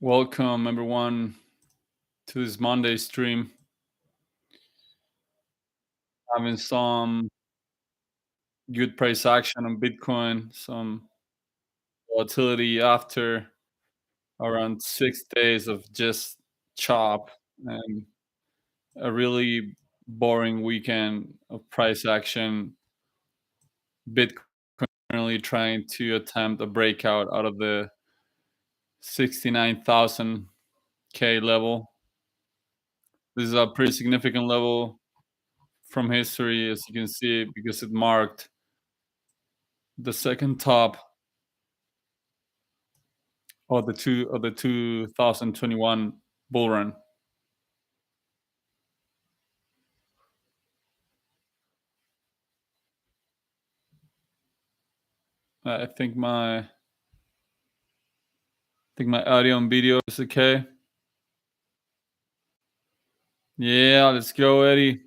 Welcome everyone to this Monday stream. Having some good price action on Bitcoin, some volatility after around 6 days of just chop and a really boring weekend of price action. Bitcoin currently trying to attempt a breakout out of the 69,000 K level. This is a pretty significant level from history, as you can see, because it marked the second top of the 2021 bull run. I think my audio and video is okay. Yeah, let's go, Eddie.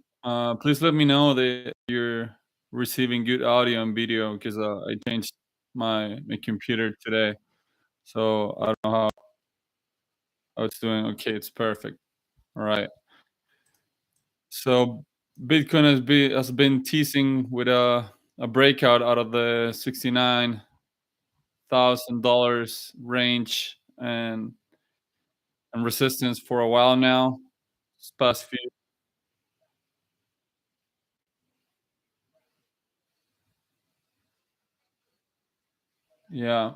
Please let me know that you're receiving good audio and video because I changed my computer today, so I don't know how it's doing. Okay, it's perfect. All right. So Bitcoin has been teasing with a breakout out of the $69,000 range and resistance for a while now. This past few, yeah.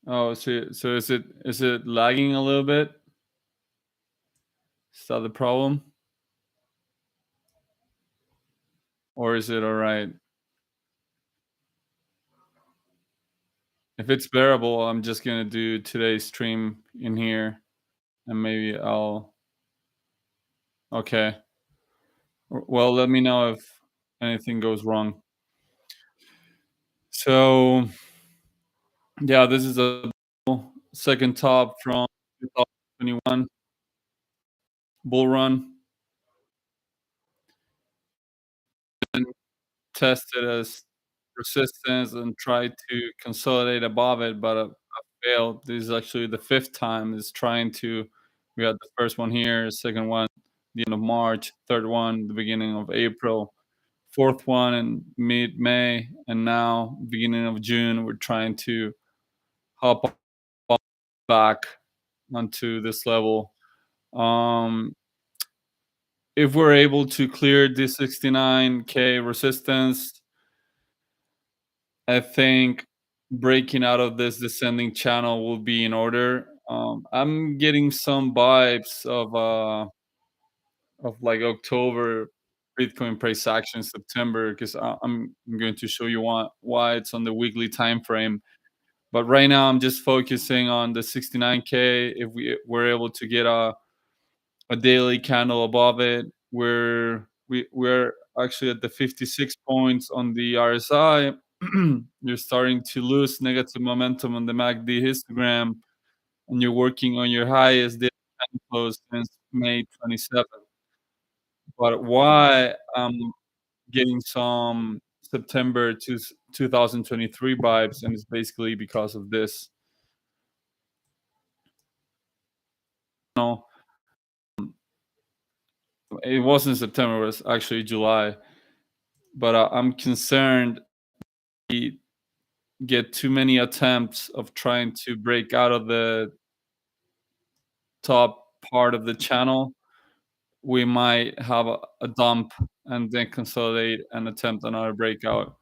Oh, so is it lagging a little bit? Is that the problem, or is it all right? If it's bearable, I'm just gonna do today's stream in here, and maybe I'll. Okay. Well, let me know if anything goes wrong. So yeah, this is a second top from 2021 bull run, and tested as resistance and tried to consolidate above it, but I failed. This is actually the fifth time it's trying to. We had the first one here, second one the end of March, third one the beginning of April, fourth one in mid-May, and now beginning of June we're trying to hop back onto this level. Um, if we're able to clear this 69K resistance, I think breaking out of this descending channel will be in order. I'm getting some vibes of like October Bitcoin price action September because I'm going to show you why it's on the weekly time frame. But right now I'm just focusing on the 69K. If we're able to get a daily candle above it, we're actually at the 56 points on the RSI. You're starting to lose negative momentum on the MACD histogram, and you're working on your highest daily close since May 27th. But why I'm getting some September 2023 vibes, and it's basically because of this. No, it wasn't September; it was actually July. But I'm concerned we get too many attempts of trying to break out of the top part of the channel. We might have a dump and then consolidate and attempt another breakout.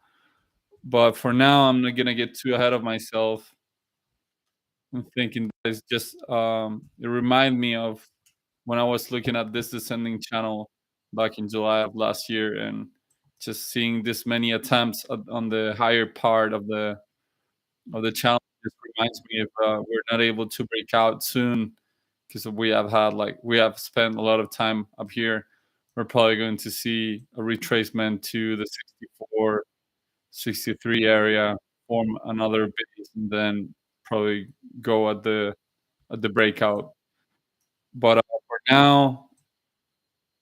But for now, I'm not gonna get too ahead of myself. I'm thinking that it's just it remind me of when I was looking at this descending channel back in July of last year, and just seeing this many attempts on the higher part of the channel just reminds me if we're not able to break out soon because we have spent a lot of time up here. We're probably going to see a retracement to the 64, 63 area, form another base, and then probably go at the breakout. But for now,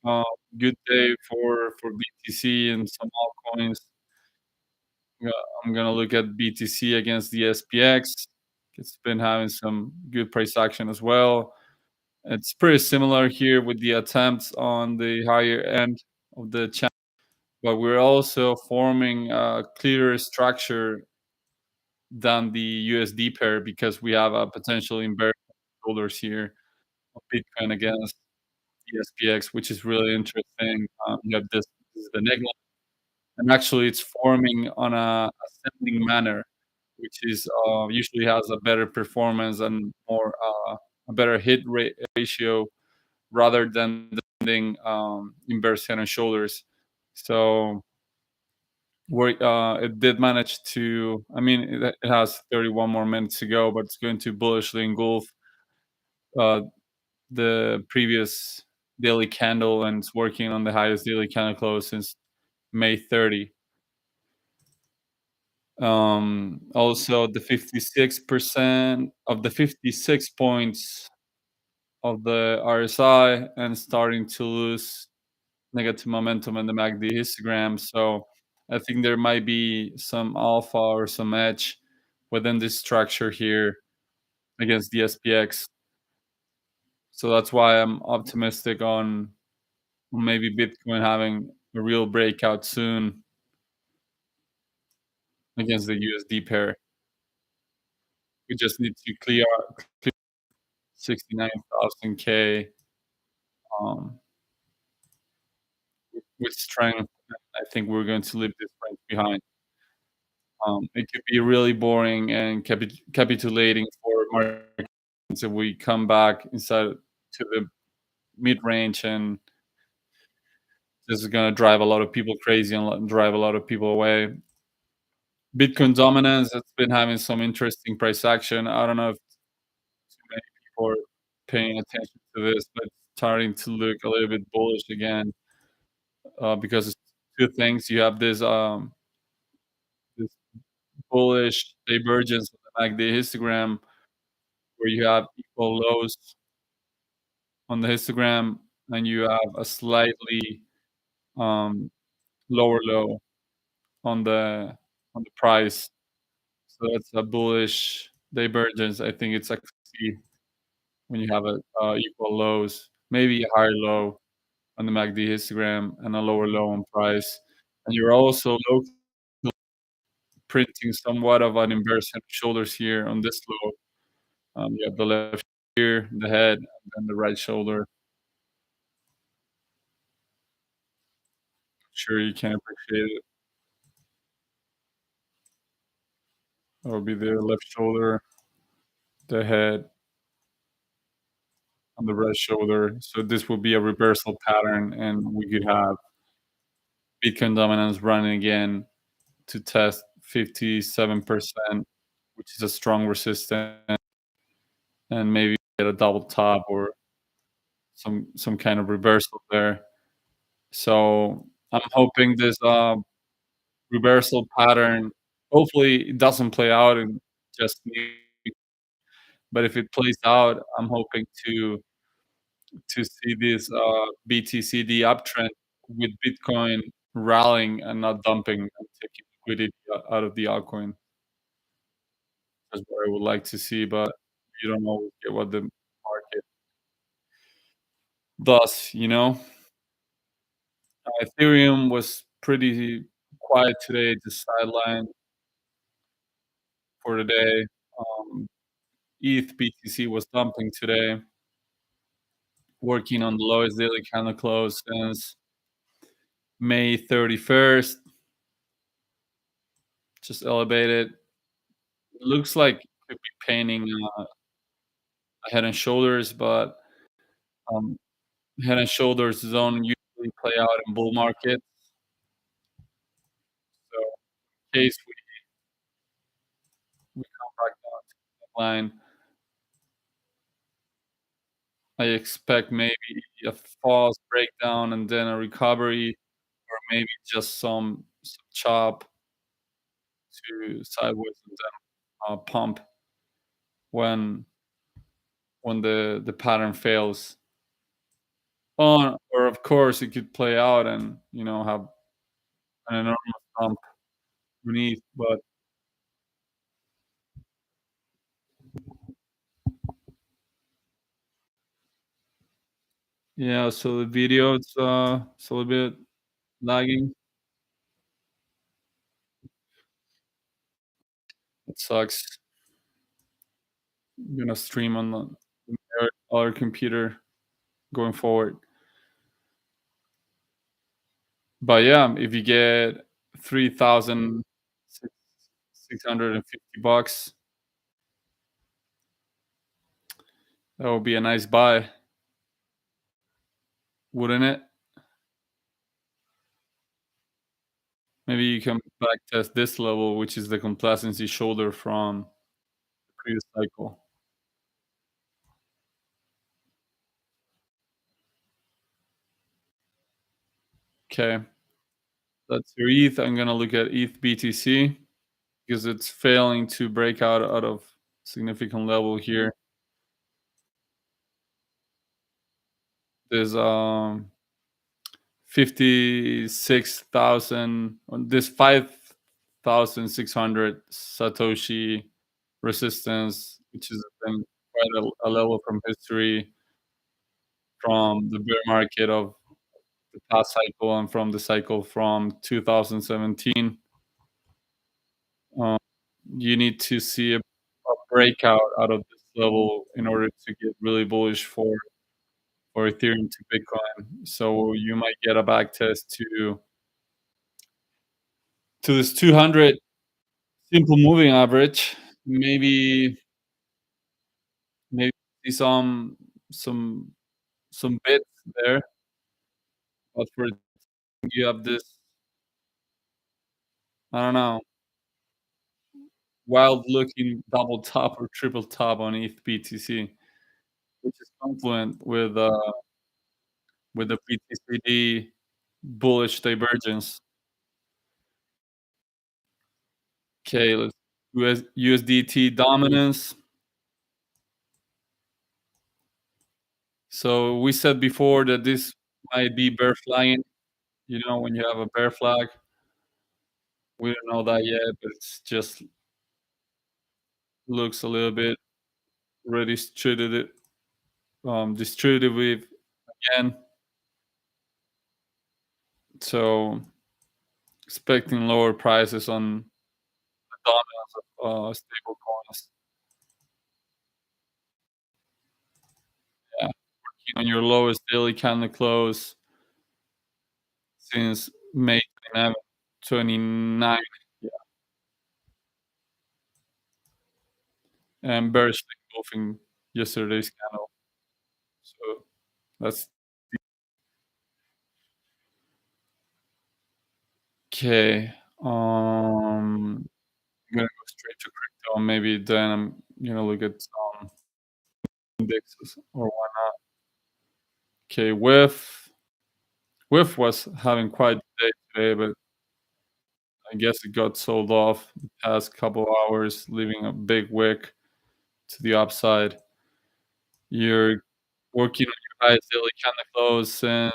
uh, good day for BTC and some altcoins. Yeah, I'm gonna look at BTC against the SPX. It's been having some good price action as well. It's pretty similar here with the attempts on the higher end of the channel, but we're also forming a clearer structure than the USD pair because we have a potential inverted shoulders here of Bitcoin against the SPX, which is really interesting. You have this is the neckline, and actually it's forming on a ascending manner, which is usually has a better performance and more a better ratio rather than the inverse head and shoulders. So where it did manage to, I mean, it has 31 more minutes to go, but it's going to bullishly engulf uh, the previous daily candle, and it's working on the highest daily candle close since May 30. Also, the 56% of the 56 points of the RSI and starting to lose negative momentum in the MACD histogram. So I think there might be some alpha or some edge within this structure here against the SPX. So that's why I'm optimistic on maybe Bitcoin having a real breakout soon against the USD pair. We just need to clear 69,000 K um, with strength. I think we're going to leave this strength behind. It could be really boring and capitulating for markets if we come back inside to the mid range, and this is gonna drive a lot of people crazy and drive a lot of people away. Bitcoin dominance has been having some interesting price action. I don't know if too many people are paying attention to this, but it's starting to look a little bit bullish again because it's two things. You have this bullish divergence of the MACD histogram where you have equal lows on the histogram and you have a slightly um, lower low on the price. So that's a bullish divergence. I think it's actually when you have a equal lows, maybe a higher low on the MACD histogram and a lower low on price. And you're also printing somewhat of an inverse head and shoulders here on this low. You have the left ear, the head, and then the right shoulder. Sure, you can appreciate it. That would be the left shoulder, the head, and the right shoulder. So this would be a reversal pattern, and we could have Bitcoin dominance running again to test 57%, which is a strong resistance, and maybe get a double top or some kind of reversal there. So I'm hoping this reversal pattern. Hopefully, it doesn't play out and just. But if it plays out, I'm hoping to see this BTCD uptrend with Bitcoin rallying and not dumping and taking liquidity out of the altcoin. That's what I would like to see, but you don't always get what the market does, you know? Ethereum was pretty quiet today, just sidelined for the day. ETH BTC was dumping today, working on the lowest daily candle close since May 31st, just elevated. It looks like it could be painting a Head and Shoulders, but um, Head and Shoulders zone usually play out in bull markets. So in case we come back down to the line, I expect maybe a false breakdown and then a recovery, or maybe just some chop to sideways and then pump when the pattern fails. Or of course, it could play out and have an enormous dump beneath, but yeah, so the video, it's a little bit lagging. It sucks. I'm gonna stream on the other computer going forward. But yeah, if you get 3,650 bucks, that would be a nice buy, wouldn't it? Maybe you can back test this level, which is the complacency shoulder from the previous cycle. Okay, that's your ETH. I'm gonna look at ETH BTC because it's failing to break out of significant level here. There's 56,000 on this 5,600 Satoshi resistance, which is been quite a level from history, from the bear market of the past cycle and from the cycle from 2017. Um, you need to see a breakout out of this level in order to get really bullish for Ethereum to Bitcoin. So you might get a back test to this 200 simple moving average. Maybe maybe see some some bits there, but for you have this, I don't know, wild looking double top or triple top on ETH BTC, which is confluent with the BTCD bullish divergence. Okay, let's USDT dominance. So we said before that this might be bear flagging. You know, when you have a bear flag, we don't know that yet, but it's just looks a little bit redistributed, distributive again. So expecting lower prices on the dominance of stable coins. Yeah, working on your lowest daily candle close since May 29, 29, yeah, and bearishly engulfing yesterday's candle. So that's okay. I'm gonna go straight to crypto. Maybe then I'm gonna look at some indexes or whatnot. Okay, With was having quite a day today, but I guess it got sold off the past couple hours, leaving a big wick to the upside. You're working on your highest daily candle close since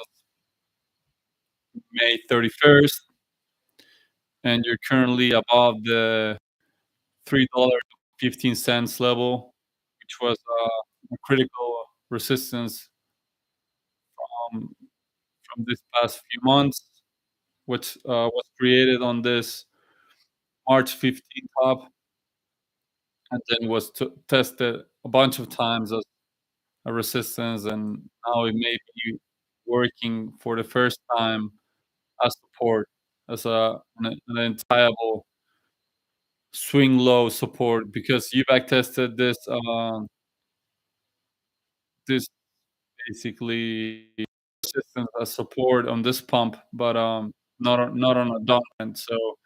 May 31st, and you're currently above the $3.15 level, which was a critical resistance from this past few months, which was created on this March 15th top, and then was tested a bunch of times as a resistance, and now it may be working for the first time as support, as an entire swing low support, because you back tested this basically resistance as support on this pump, but not on a dominant. So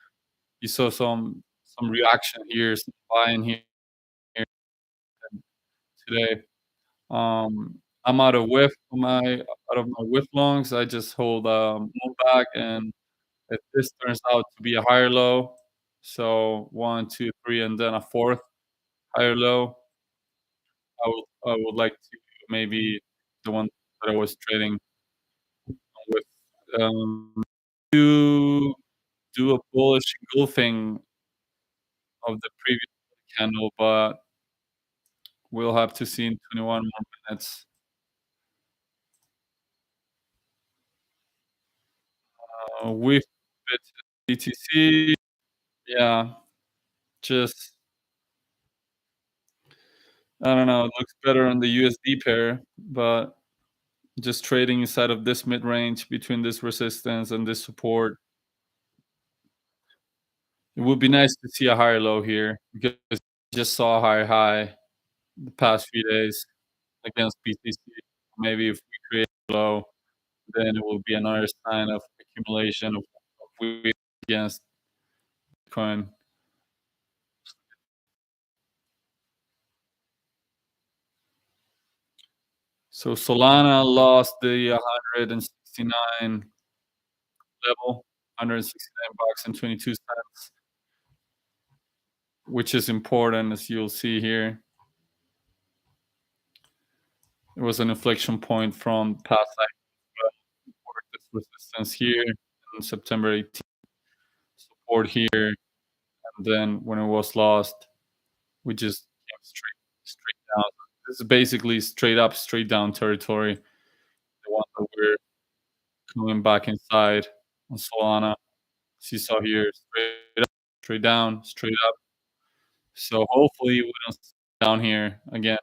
you saw some reaction here, some buying here today. I'm out of my whiff longs. I just hold move back, and if this turns out to be a higher low, so 1, 2, 3, and then a fourth higher low, I would like to maybe the one that I was trading with, 2 do a bullish engulfing of the previous candle, but we'll have to see in 21 more minutes. With BTC, yeah, just I don't know, it looks better on the USD pair, but just trading inside of this mid-range between this resistance and this support. It would be nice to see a higher low here because we just saw a higher high the past few days against BTC. Maybe if we create a low, then it will be another sign of accumulation of weakness against Bitcoin. So Solana lost the 169 level, 169 bucks and 22 cents, which is important as you'll see here. It was an inflection point from past cycle. Support this resistance here on September 18th, support here, and then when it was lost, we just came straight down. This is basically straight up, straight down territory. The one that we're coming back inside on Solana. As you saw here, straight up, straight down, straight up. So hopefully we don't sit down here again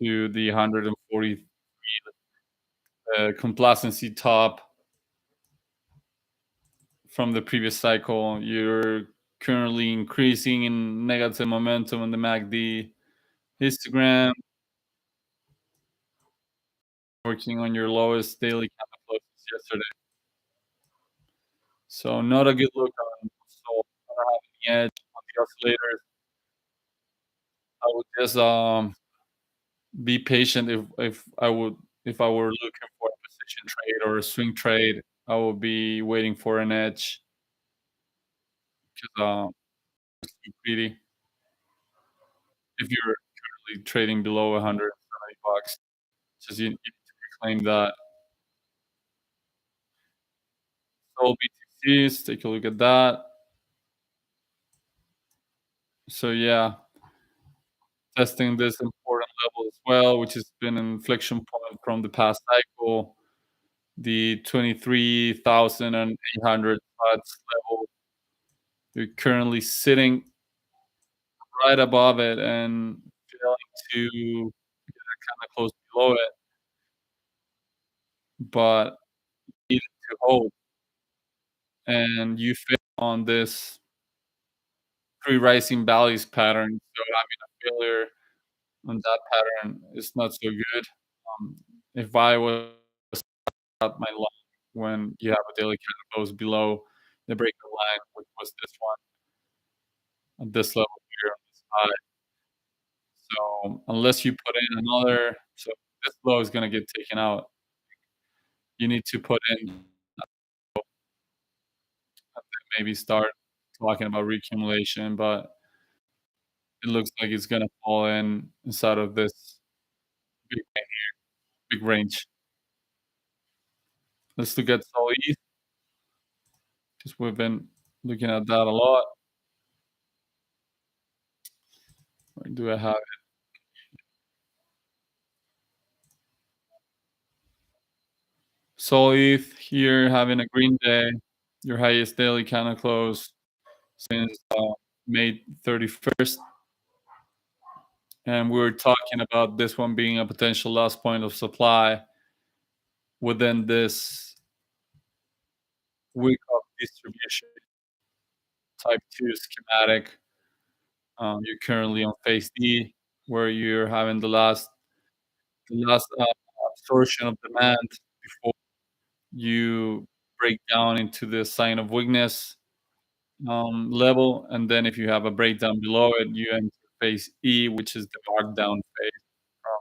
to the 140 complacency top from the previous cycle. You're currently increasing in negative momentum on the MACD histogram, working on your lowest daily candle closes yesterday. So not a good look on Sol. I don't have any edge on the oscillators. I would just be patient if I were looking for a position trade or a swing trade. I would be waiting for an edge because it's too greedy. If you're currently trading below 170 bucks, just you need to reclaim that. So BTCs, take a look at that. So yeah, testing this important level as well, which has been an inflection point from the past cycle. The 23,800 spots level. You're currently sitting right above it and failing to get kinda close below it, but needed to hold, and you fail on this 3 rising valleys pattern, so having a failure on that pattern is not so good. If I was at my line when you have a daily candle close below the breakout line, which was this one, at this level here on this high. So unless you put in another so this low is gonna get taken out. You need to put in maybe start talking about reaccumulation, but it looks like it's gonna fall in inside of this big big range. Let's look at Sol ETH, 'cause we've been looking at that a lot. Where do I have it? Sol ETH here having a green day, your highest daily candle close since May 31st. And we were talking about this one being a potential last point of supply within this week of distribution type 2 schematic. You're currently on phase D, where you're having the last absorption of demand before you break down into the sign of weakness level, and then if you have a breakdown below it, you enter phase E, which is the markdown phase from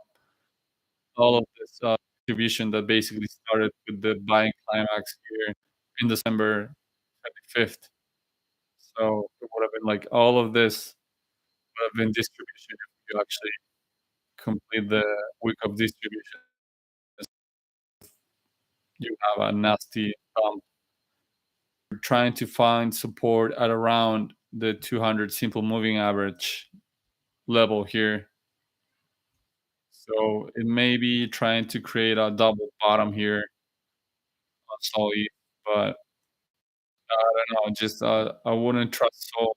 all of this distribution that basically started with the buying climax here in December 25th. So it would have been like all of this would have been distribution if you actually complete the week of distribution. You have a nasty trying to find support at around the 200 simple moving average level here. So it may be trying to create a double bottom here on Sol-E, but I don't know, just, I wouldn't trust Sol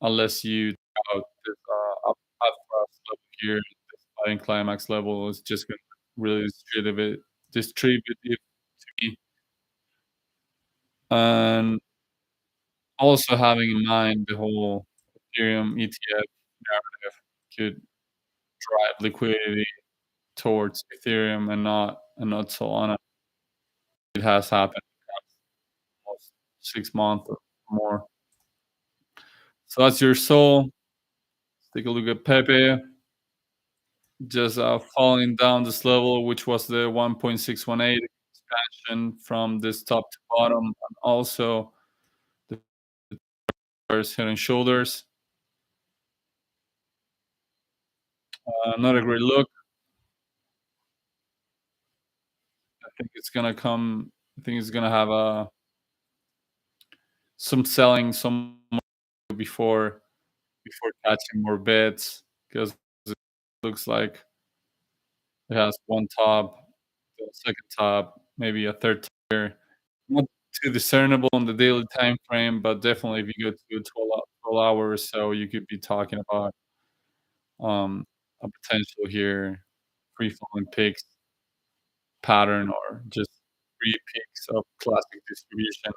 unless you out this, up thrust level here. This buying climax level is just gonna really distributive to me. And also having in mind the whole Ethereum ETF narrative could drive liquidity towards Ethereum and not Solana. It has happened almost 6 months or more. So that's your Sol. Let's take a look at Pepe. Just, falling down this level, which was the 1.618 expansion from this top to bottom, and also the first head and shoulders. Not a great look. I think it's gonna come I think it's gonna have, some selling some more before catching more bids, 'cause it looks like it has one top, a second top, maybe a third tier. Not too discernible on the daily time frame, but definitely if you go to 12 hours or so, you could be talking about, um, a potential here, free falling picks pattern or just free picks of classic distribution.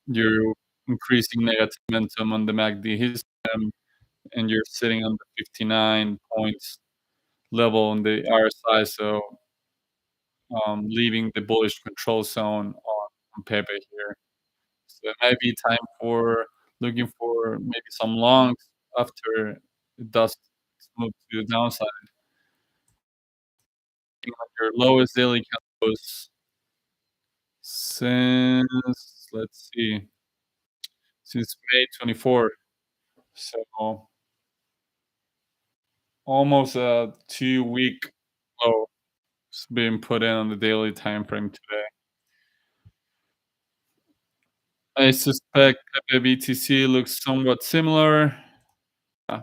You're increasing negative momentum on the MACD histogram, and you're sitting on the 59 points level on the RSI, so, leaving the bullish control zone on Pepe here. So it might be time for looking for maybe some longs after it does move to the downside. Looking at your lowest daily candles since, let's see, since May 24. So almost a 2-week low has been put in on the daily time frame today. I suspect Pepe BTC looks somewhat similar. Uh,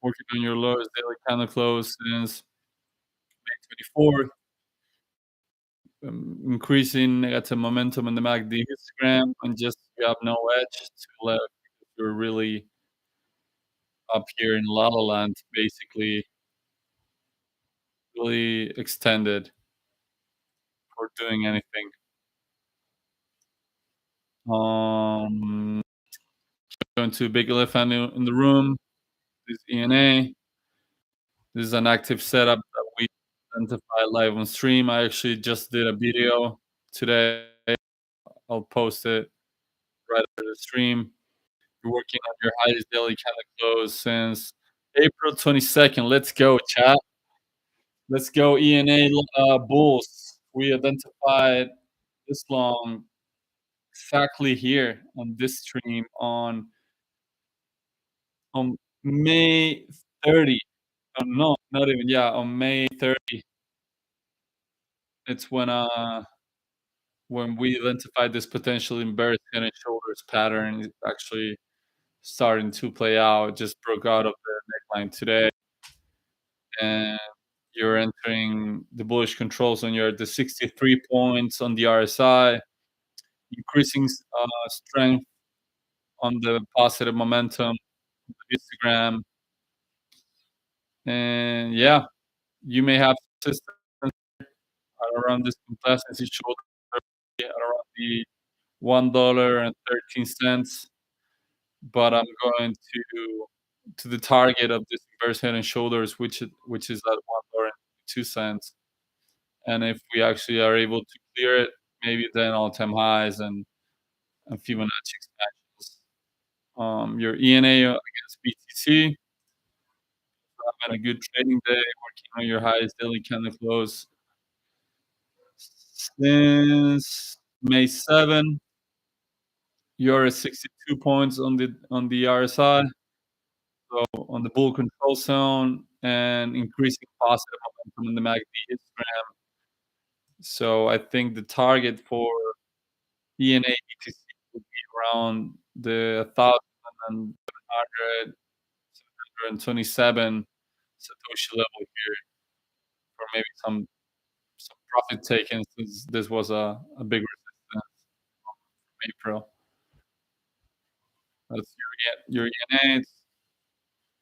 Working on your lowest daily candle close since May 24th, increasing negative momentum in the MACD histogram, and just you have no edge to left. You're really up here in La La Land, basically, really extended for doing anything. Um, Going to big elephant in the room. This ENA. This is an active setup that we identified live on stream. I actually just did a video today. I'll post it right after the stream. You're working on your highest daily candle close since April 22nd. Let's go, chat. Let's go, ENA bulls. We identified this long exactly here on this stream on May 30. No, not even. Yeah, on May 30. It's when we identified this potential bearish head and shoulders pattern is actually starting to play out. It just broke out of the neckline today, and you're entering the bullish control zone. You're at the 63 points on the RSI, increasing strength on the positive momentum of Instagram. And yeah, you may have resistance at around this complacency shoulder at around the $1.13, but I'm going to the target of this inverse head and shoulders, which is at $1.02. And if we actually are able to clear it, maybe then all-time highs and Fibonacci expansions. Your ENA against BTC, having a good trading day, working on your highest daily candle close since May 7. You're at 62 points on the RSI, so on the bull control zone and increasing positive momentum in the MACD histogram. So I think the target for ENA BTC will be around the 1,727 Satoshi level here for maybe some profit taken since this was a big resistance from April. That's your ENA. It's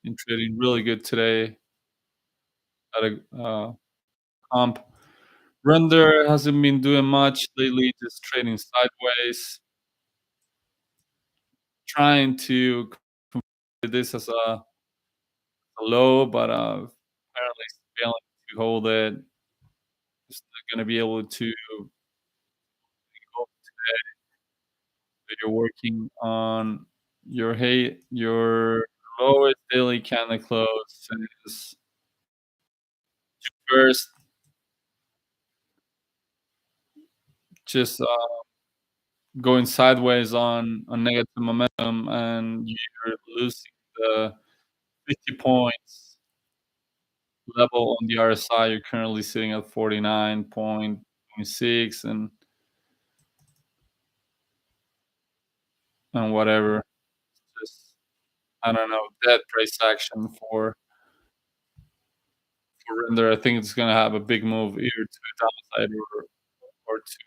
been trading really good today at a comp. Render hasn't been doing much lately, just trading sideways, trying to consider this as a low, but apparently it's failing to hold it. It's not gonna be able to go that you're working on your lowest daily candle close since first, just going sideways on negative momentum, and you're losing the 50 points level on the RSI. You're currently sitting at 49.26 and whatever. Just, I don't know, dead price action for Render. I think it's gonna have a big move either to the downside or to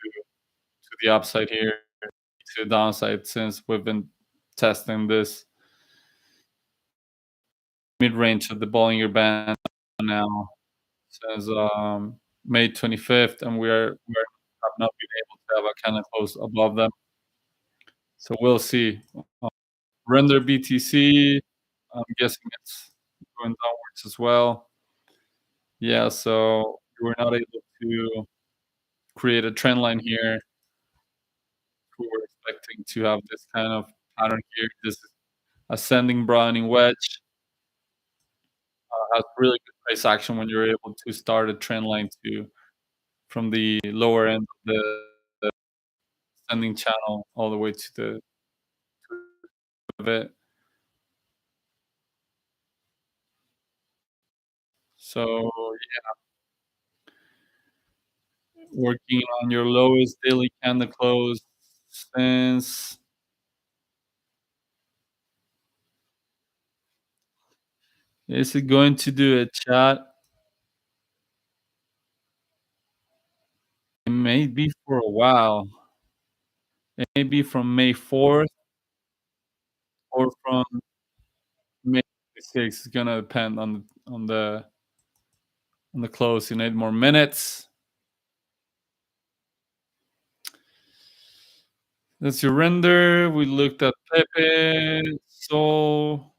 the upside here, to the downside since we've been testing this mid-range of the Bollinger Band now since May 25th, and we have not been able to have a kind of close above them. So we'll see. Render BTC, I'm guessing it's going downwards as well. Yeah, so we were not able to create a trend line here. We were expecting to have this kind of pattern here, this ascending broadening wedge. Has really good price action when you're able to start a trend line to from the lower end of the ascending channel all the way to the of it. So working on your lowest daily candle close since is it going to do a chat? It may be for a while. It may be from May 4th or from May 6th. It's gonna depend on the close in 8 more minutes. That's your render. We looked at Pepe, Sol.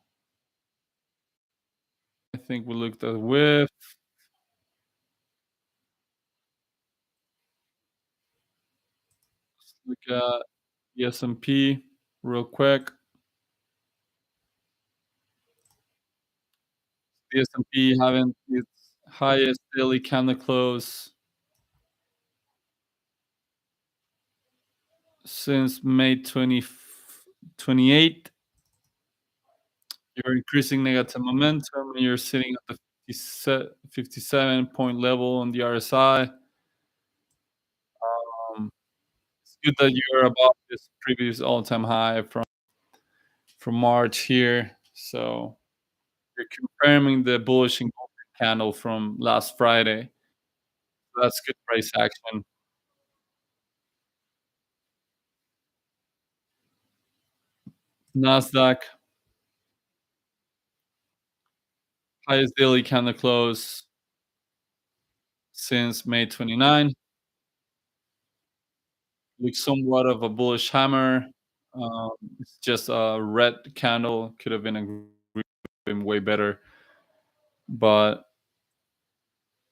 I think we looked at Whiff. Let's look at the S&P real quick. The S&P having its highest daily candle close since May 28th. You're increasing negative momentum, and you're sitting at the 57 point level on the RSI. It's good that you're above this previous all-time high from March here. So you're confirming the bullish engulfing candle from last Friday. So that's good price action. Nasdaq, highest daily candle close since May 29. Looks somewhat of a bullish hammer. It's just a red candle. Could have been a green, been way better. But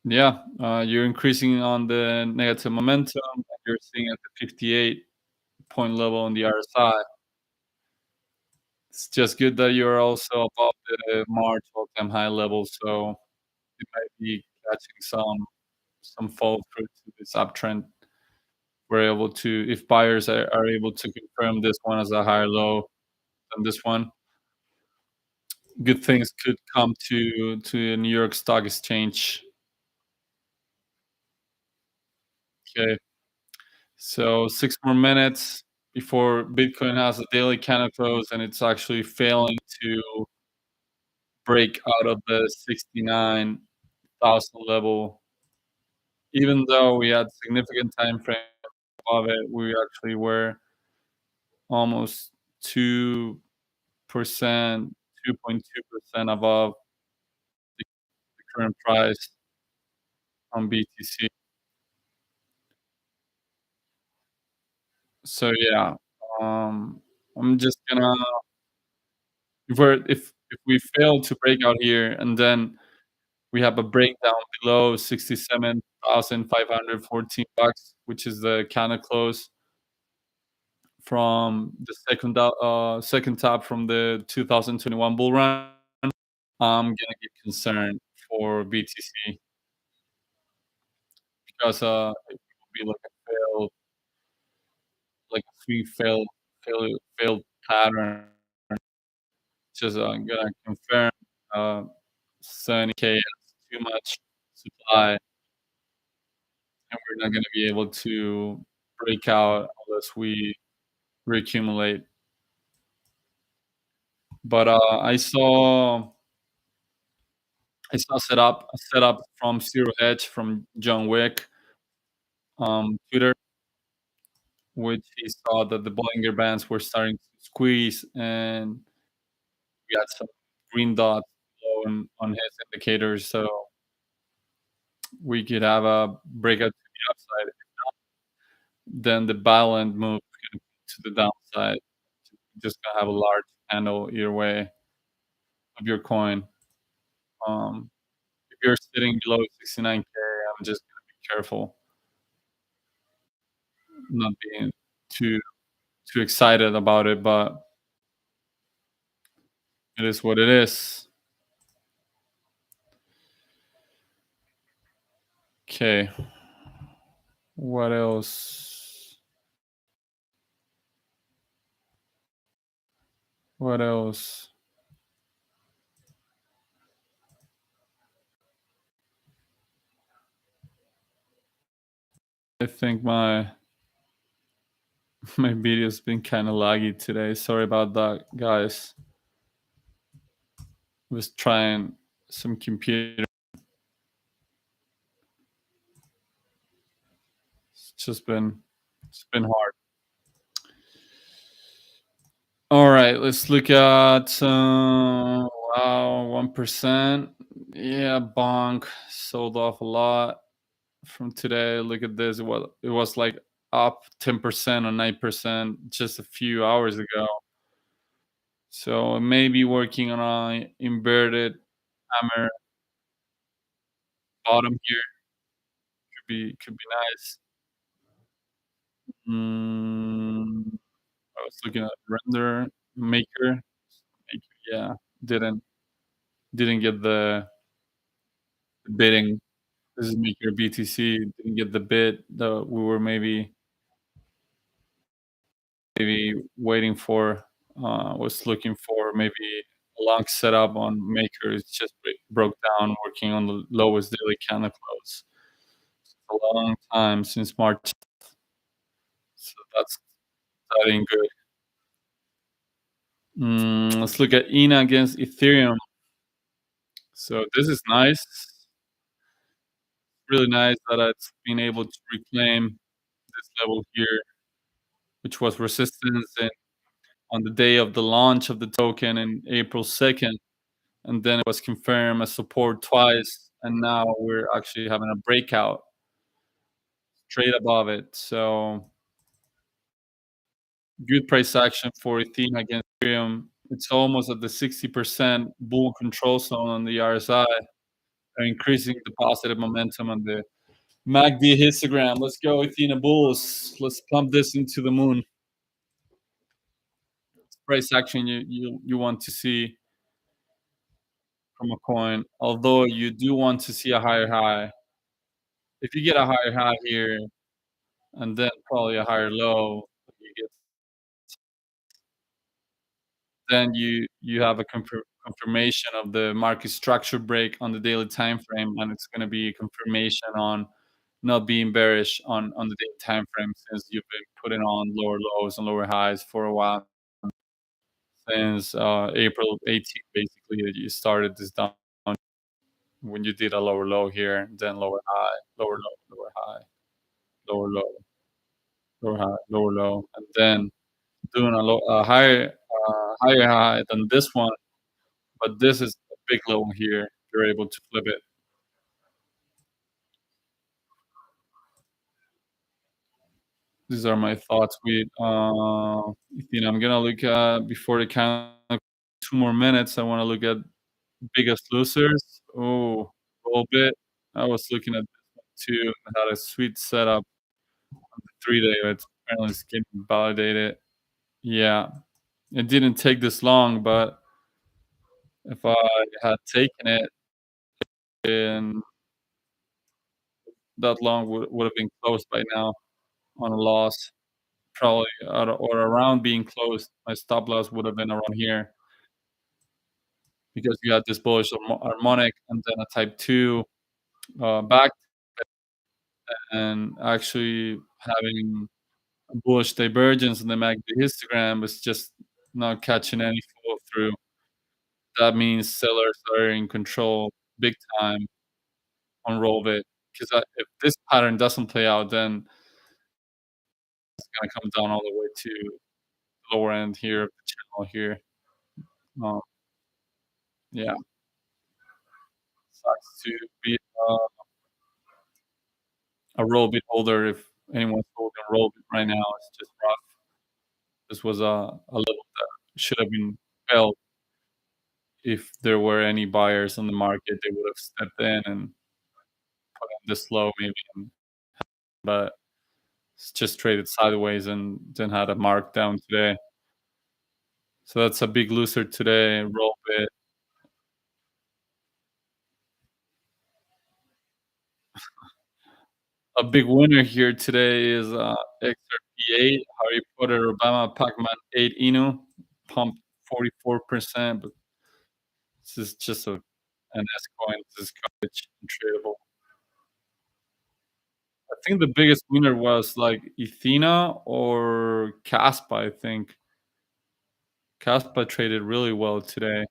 yeah, you're increasing on the negative momentum. You're seeing at the 58 point level on the RSI. It's just good that you're also above the March all-time high level, so it might be catching some fall through to this uptrend. We're able to, if buyers are able to confirm this one as a higher low than this one, good things could come to the New York Stock Exchange. Okay, so 6 more minutes. before Bitcoin has a daily candle close and it's actually failing to break out of the 69,000 level. Even though we had significant time frame above it, we actually were almost 2%, 2.2% above the current price on BTC. So yeah, I'm just gonna if we fail to break out here and then we have a breakdown below 67,514 bucks, which is the candle close from the second top from the 2021 bull run. I'm gonna get concerned for BTC because it will be like a failed pattern. Just gonna confirm uh, 70K is too much supply, and we're not gonna be able to break out unless we reaccumulate. But I set up from Zero Hedge from John Wick Twitter, which he saw that the Bollinger Bands were starting to squeeze, and we had some green dots on his indicators, so we could have a breakout to the upside. Then the Violent move to the downside. Just gonna have a large candle either way of your coin. Um, if you're sitting below 69K, I'm just gonna be careful, not being too too excited about it, but it is what it is. Okay, what else? What else? I think my my video's been kind of laggy today. Sorry about that, guys. Was trying some computer. It's been hard. All right, let's look at wow, 1%. Yeah, bonk sold off a lot from today. Look at this. It was like up 10% or 9% just a few hours ago. So maybe working on a inverted hammer bottom here could be nice. I was looking at render maker. Yeah, didn't didn't get the bidding. This is maker BTC didn't get the bid that we were maybe waiting for. Was looking for maybe a long setup on maker. It just broke down working on the lowest daily candle close. A long time since March, so that ain't good. Let's look at ENA against Ethereum. So this is nice. Really nice that it's been able to reclaim this level here, which was resistance on the day of the launch of the token in April 2nd, and then it was confirmed as support twice, and now we're actually having a breakout straight above it. So good price action for Ethereum against Ethereum. It's almost at the 60% bull control zone on the RSI, increasing the positive momentum on the MACD histogram. Let's go, Athena Bulls. Let's pump this into the moon. Price action you want to see from a coin, although you do want to see a higher high. If you get a higher high here and then probably a higher low, you get then you have a confirmation of the market structure break on the daily time frame, and it's gonna be a confirmation on not being bearish on the day time frame since you've been putting on lower lows and lower highs for a while since April 18th, basically, that you started this down when you did a lower low here, then lower high, lower low, lower high, lower low, lower high, lower low, and then doing a higher high than this one, but this is a big low here. You're able to flip it. These are my thoughts with I'm gonna look at before the count 2 more minutes. I want to look at biggest losers. Oh, a little bit. I was looking at this one too. I had a sweet setup on the 3 day. It's apparently it's getting validated. Yeah, it didn't take this long, but if I had taken it in that long, would have been closed by now on a loss. Probably or around being closed. My stop loss would have been around here because you had this bullish harmonic and then a type 2 back and actually having a bullish divergence in the MACD histogram was just not catching any follow through. That means sellers are in control big time on Rollbit because if this pattern doesn't play out, then it's gonna come down all the way to the lower end here of the channel here. Um, yeah, sucks to be a Rollbit holder if anyone's holding Rollbit right now. It's just rough. This was a level that should have been felt if there were any buyers on the market. They would have stepped in and put in this low maybe, but it's just traded sideways and then had a markdown today. So that's a big loser today. Rollbit. A big winner here today is XRP8, Harry Potter, Obama, Pac-Man 8 Inu, pumped 44%, but this is just an S coin. This is garbage and tradable. I think the biggest winner was like Ethena or Caspa, I think. Caspa traded really well today.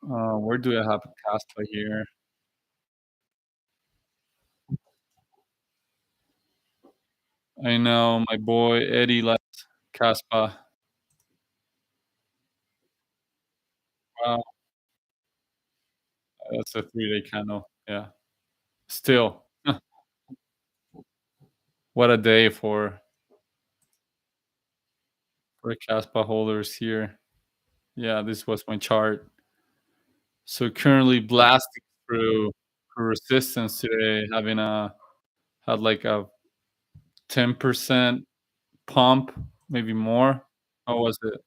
Where do I have Caspa here? I know my boy Eddie likes Caspa. Wow, that's a 3-day candle. Yeah. Still, what a day for Caspa holders here. Yeah, this was my chart. So currently blasting through resistance today, having a had like a 10% pump, maybe more. How was it?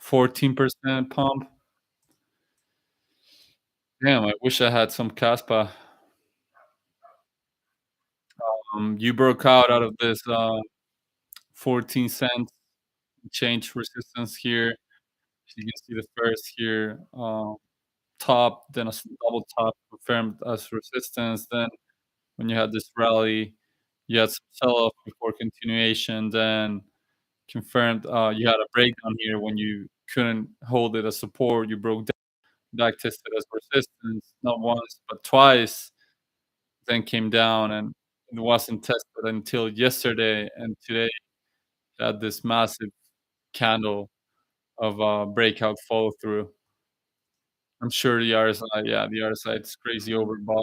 14% pump. Damn, I wish I had some Caspa. You broke out of this 14 cents change resistance here. You can see the first here top, then a double top confirmed as resistance. Then when you had this rally, you had some sell-off before continuation. Then confirmed you had a breakdown here when you couldn't hold it as support. You broke down, back tested as resistance, not once but twice. Then came down and it wasn't tested until yesterday. And today had this massive candle of breakout follow through. I'm sure the RSI, yeah, the RSI it's crazy overbought.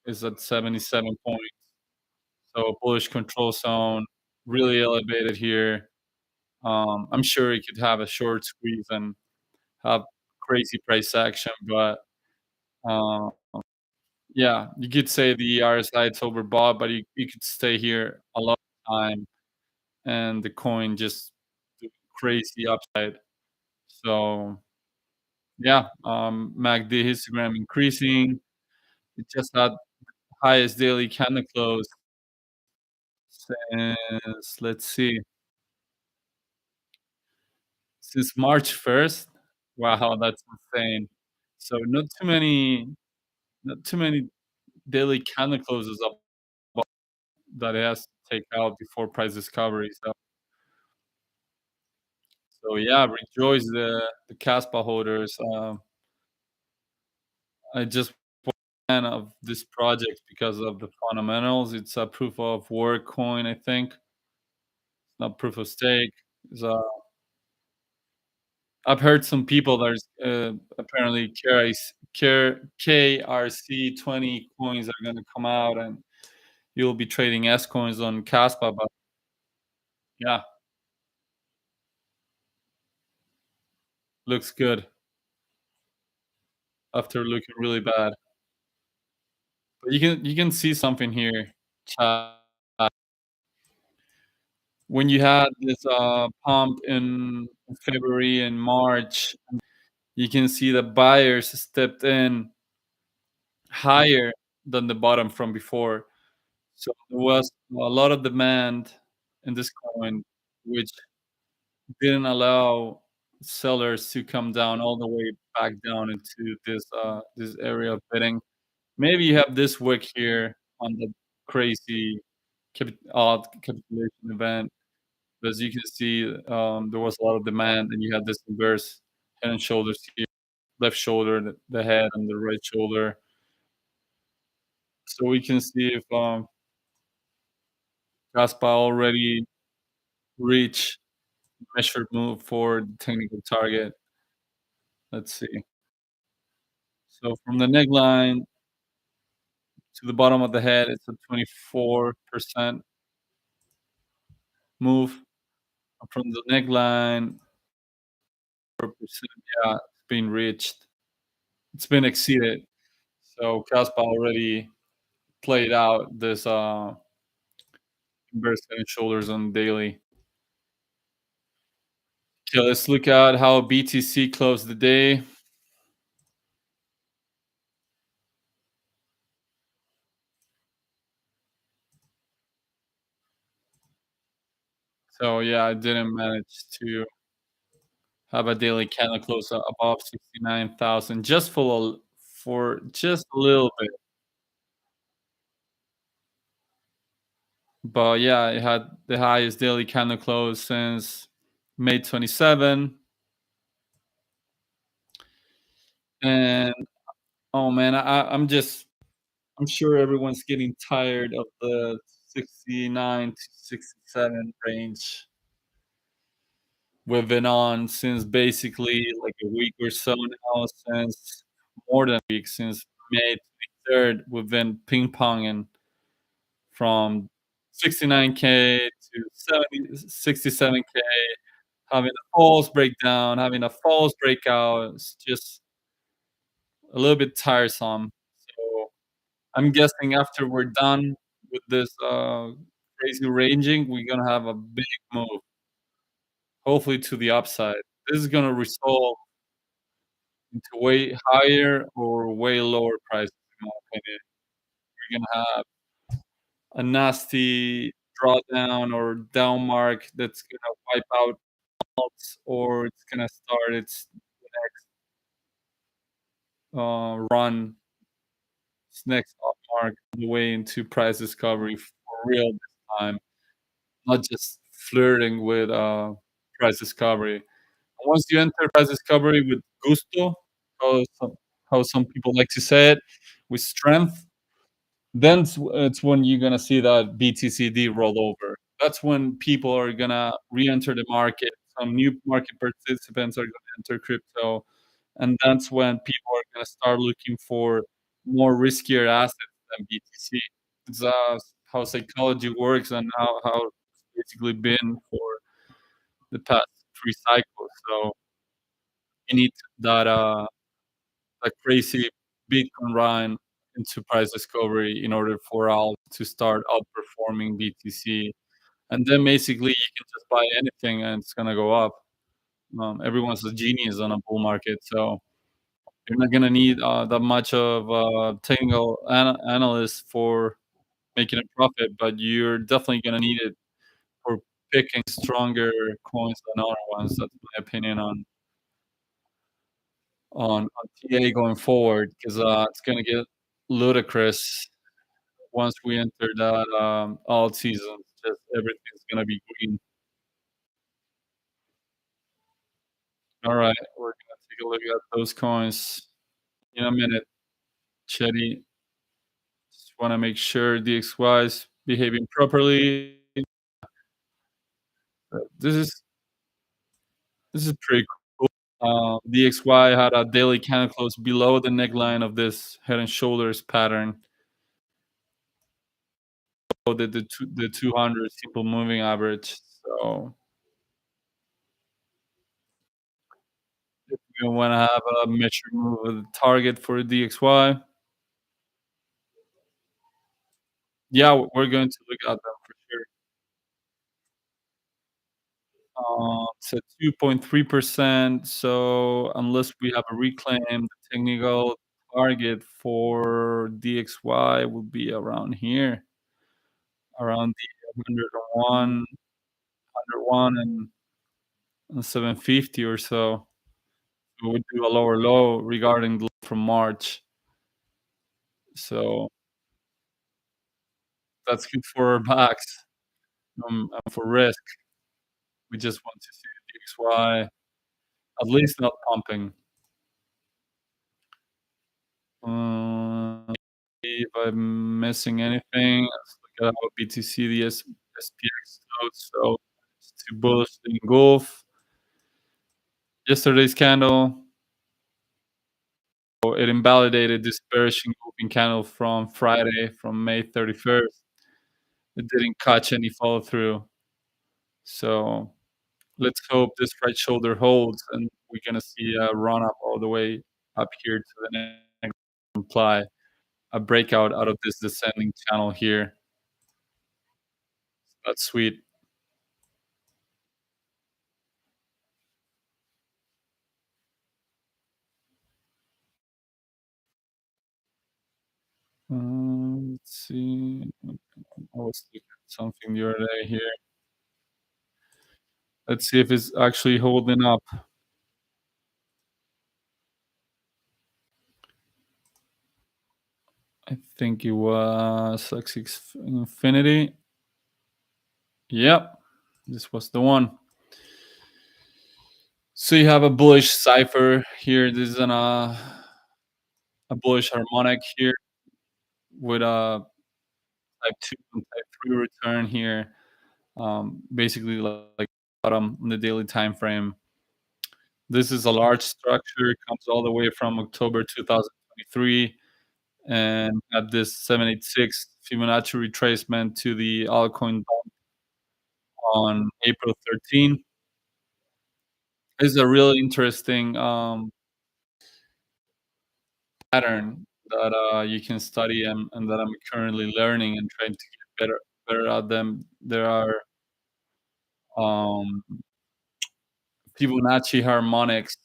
Is at 77 points. So bullish control zone, really elevated here. I'm sure it could have a short squeeze and have crazy price action, but uh, yeah, you could say the RSI it's overbought, but you could stay here a lot of time and the coin just do crazy upside. So yeah, MACD histogram increasing. It just had highest daily candle close since let's see, since March 1st. Wow, that's insane. So not too many daily candle closes up that it has to take out before price discovery. So yeah, rejoice the Kaspa holders. I just fan of this project because of the fundamentals. It's a proof of work coin, I think. It's not proof of stake. It's, I've heard some people there's apparently KRC20 coins are gonna come out and you'll be trading S coins on Kaspa, but yeah, looks good after looking really bad. But you can see something here, chat. When you had this pump in February and March, you can see the buyers stepped in higher than the bottom from before. So there was a lot of demand in this coin, which didn't allow sellers to come down all the way back down into this area of bidding. Maybe you have this wick here on the crazy odd capitulation event. But as you can see, there was a lot of demand, and you had this inverse head and shoulders here, left shoulder, the head, and the right shoulder. So we can see if Gaspa already reached measured move for the technical target. Let's see. So from the neckline to the bottom of the head, it's a 24% move. From the neckline, 4%, yeah, it's been reached. It's been exceeded. So Kaspa already played out this inverse head and shoulders on daily. Okay, let's look at how BTC closed the day. So yeah, I didn't manage to have a daily candle close above 69,000 just for just a little bit. But yeah, it had the highest daily candle close since May 27. And oh man, I'm sure everyone's getting tired of the 69 to 67 range. We've been on since basically like a week or so now, since more than a week, since May 23rd, we've been ping ponging from 69K to 67K, having a false breakdown, having a false breakout. It's just a little bit tiresome. So I'm guessing after we're done with this crazy ranging, we're gonna have a big move, hopefully to the upside. This is gonna resolve into way higher or way lower prices, in my opinion. We're gonna have a nasty drawdown or down mark that's gonna wipe out alts, or it's gonna start its run, its next up mark on the way into price discovery for real this time, not just flirting with price discovery. Once you enter price discovery with gusto, how some people like to say it, with strength, then it's when you're gonna see that BTCD roll over. That's when people are gonna re-enter the market. Some new market participants are gonna enter crypto, and that's when people are gonna start looking for more riskier assets than BTC. It's how psychology works and how it's basically been for the past 3 cycles. So you need that crazy Bitcoin run into price discovery in order for all to start outperforming BTC. And then basically you can just buy anything and it's gonna go up. Everyone's a genius on a bull market, so you're not gonna need that much of technical analyst for making a profit, but you're definitely gonna need it for picking stronger coins than other ones. That's my opinion on TA going forward, 'cause it's gonna get ludicrous once we enter that, alt season, just everything's gonna be green. Alright, we're gonna take a look at those coins in a minute. Chetty, just wanna make sure DXY is behaving properly. This is pretty cool. DXY had a daily candle close below the neckline of this Head& and Shoulders pattern. So the 200 simple moving average. So if we wanna have a measure move of the target for DXY, yeah, we're going to look at them for sure. It's at 2.3%, so unless we have a reclaim, the technical target for DXY will be around here, around the 101 and 750 or so. We would do a lower low regarding the low from March. So that's good for our backs, and for risk. We just want to see the DXY at least not pumping. If I'm missing anything, let's look at how BTC, the SPX notes. So it's too bullish to engulf. Yesterday's candle, so it invalidated this bearish engulfing candle from Friday, from May 31st. It didn't catch any follow through. So let's hope this right shoulder holds and we're gonna see a run up all the way up here to the next, imply a breakout out of this descending channel here. That's sweet. Let's see. I was looking at something the other day here. Let's see if it's actually holding up. I think it was Axis Infinity. Yep, this was the one. So you have a bullish cipher here. This is a bullish harmonic here with a type 2 and type 3 return here. Basically like bottom on the daily time frame. This is a large structure. It comes all the way from October 2023 and had this 786 Fibonacci retracement to the altcoin dump on April 13. This is a really interesting pattern that you can study and that I'm currently learning and trying to get better at them. There are um, Fibonacci harmonics,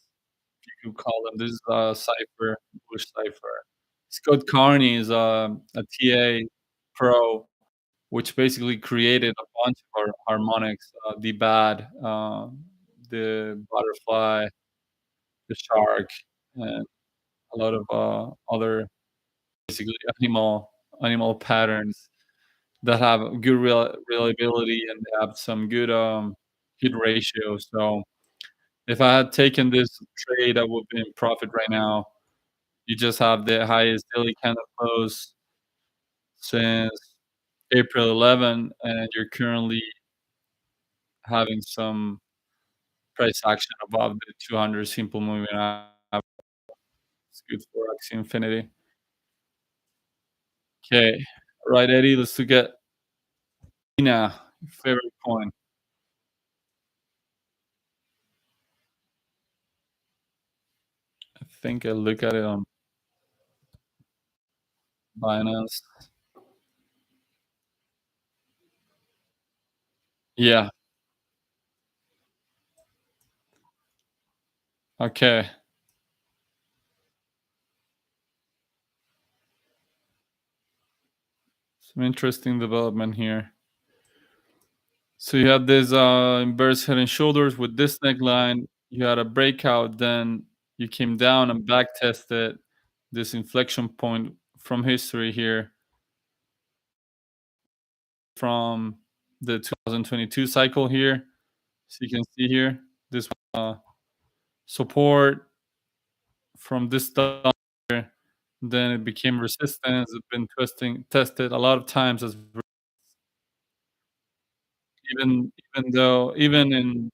you call them. This is a cipher, English cipher. Scott Carney is a TA pro, which basically created a bunch of harmonics, the bat, the butterfly, the shark, and a lot of other basically animal patterns that have good reliability and they have some good hit ratio. So if I had taken this trade, I would be in profit right now. You just have the highest daily candle close since April 11, and you're currently having some price action above the 200 simple moving average. It's good for Axie Infinity. Okay. Right, Eddie, let's look at Ina, your favorite coin. I think I look at it on Binance. Yeah. Okay. Some interesting development here. So you had this inverse Head& and Shoulders with this neckline. You had a breakout, then you came down and back tested this inflection point from history here. from the 2022 cycle here. So you can see here this support from this stuff here, then it became resistance. It's been tested a lot of times as even though in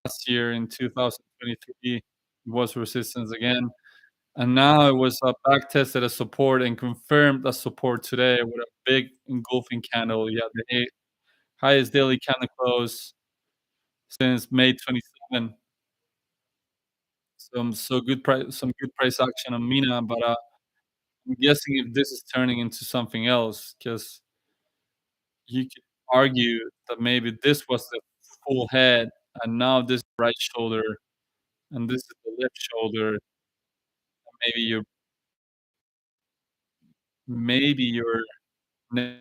last year in 2023 it was resistance again. And now it was back tested as support and confirmed as support today with a big engulfing candle. Yeah, the highest daily candle close since May 27. Some good price action on Mina, but I'm guessing if this is turning into something else, because you could argue that maybe this was the full head, and now this right shoulder, and this is the left shoulder. Maybe your neck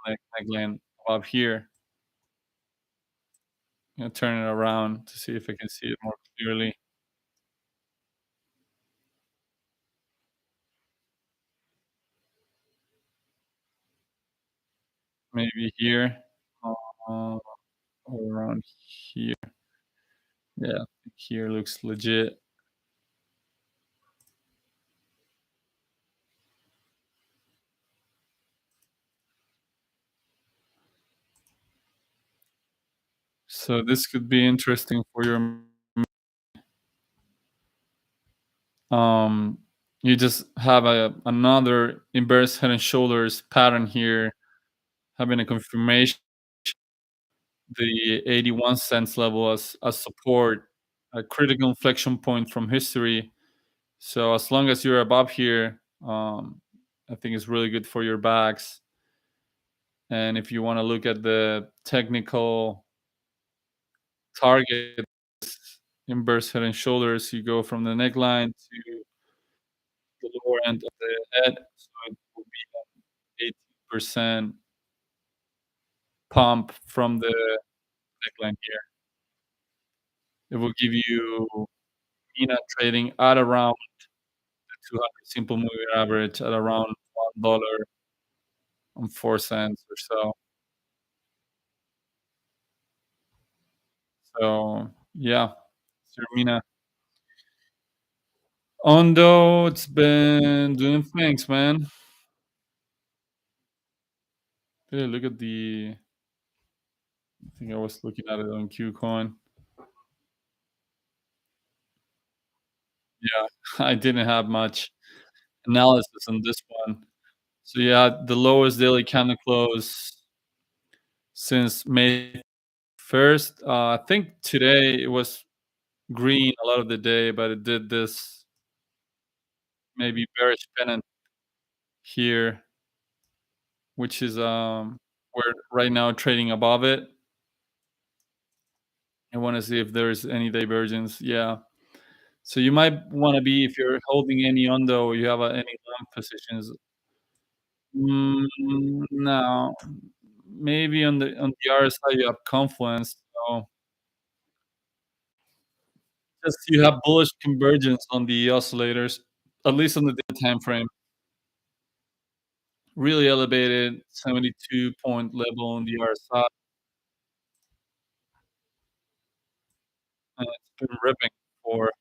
neckline above here. Turn it around to see if I can see it more clearly. Maybe here, uh, or around here. Yeah, I think here looks legit. So this could be interesting for your um you just have another inverse head and shoulders pattern here, having a confirmation the 81 cents level as support, a critical inflection point from history. So as long as you're above here, I think it's really good for your backs. And if you want to look at the technical target inverse head and shoulders, you go from the neckline to the lower end of the head. So it will be 18% pump from the neckline here. It will give you Mina trading at around the 200 simple moving average at around $1.04 or so. So yeah, it's your Mina. Ondo, it's been doing things, man. Yeah, look at I think I was looking at it on Qcoin. Yeah, I didn't have much analysis on this one. So yeah, the lowest daily candle close since May 1st. I think today it was green a lot of the day, but it did this maybe bearish pennant here, which is we're right now trading above it. I want to see if there's any divergence. Yeah. So you might want to be if you're holding any Ondo or you have any long positions. No, maybe on the other side you have confluence. So just you have bullish convergence on the oscillators, at least on the day time frame. Really elevated 72-point level on the RSI, and it's been ripping for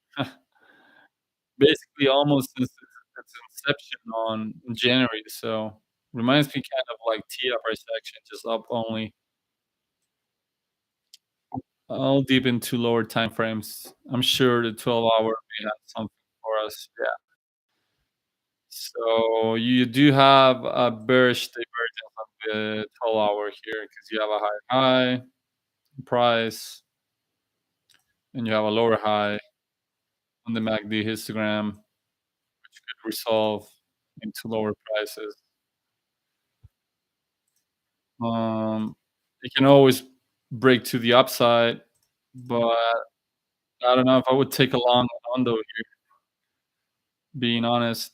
basically almost since its inception on in January. So reminds me kind of like TIA price action, just up only. I'll deep into lower time frames. I'm sure the 12-hour may have something for us. Yeah. So you do have a bearish divergence on the 12-hour here because you have a high price and you have a lower high on the MACD histogram, which could resolve into lower prices. You can always break to the upside, but I don't know if I would take a long Ondo here, being honest.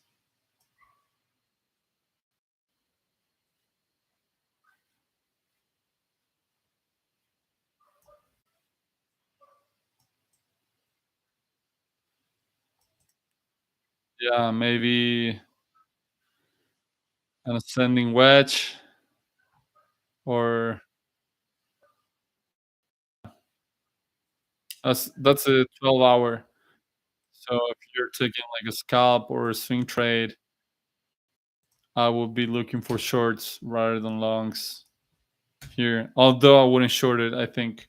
Yeah, maybe an ascending wedge. or that's a 12-hour. So if you're taking like a scalp or a swing trade, I would be looking for shorts rather than longs here. Although I wouldn't short it, I think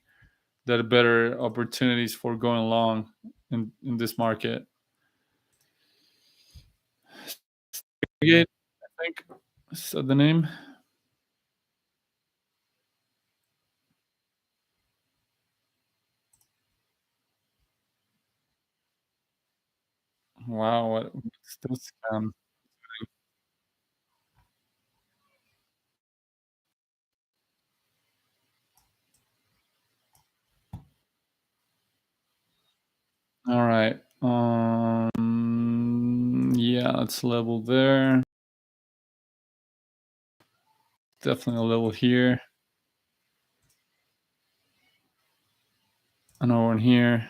there are better opportunities for going long in this market. Again, I think is that the name. Wow, what's this scam? All right. Yeah, it's level there. Definitely a level here. Another one here.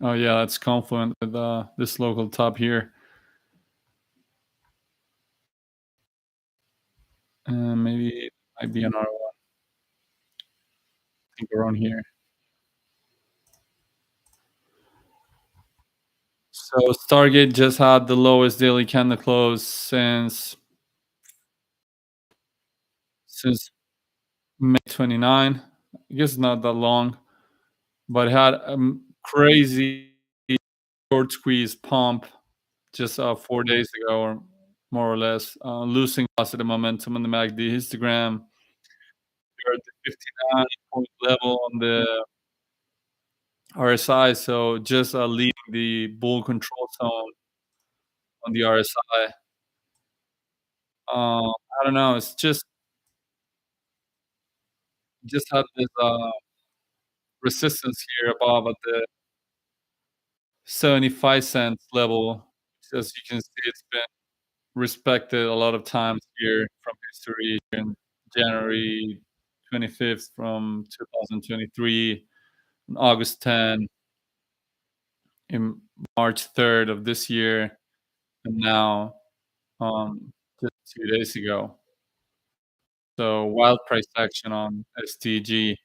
Oh yeah, that's confluent with this local top here. Maybe it might be another one. I think around here. So Stargate just had the lowest daily candle close since May 29. I guess not that long, but it had a crazy short squeeze pump just 4 days ago, or more or less, losing positive momentum on the MACD histogram. We're at the 59 point level on the RSI, so just leaving the bull control zone on the RSI. I don't know. It's just had this resistance here above at the 75 cents level. As you can see, it's been respected a lot of times here from history in January 25th from 2023, on August 10, in March 3rd of this year, and now just 2 days ago. So wild price action on STG.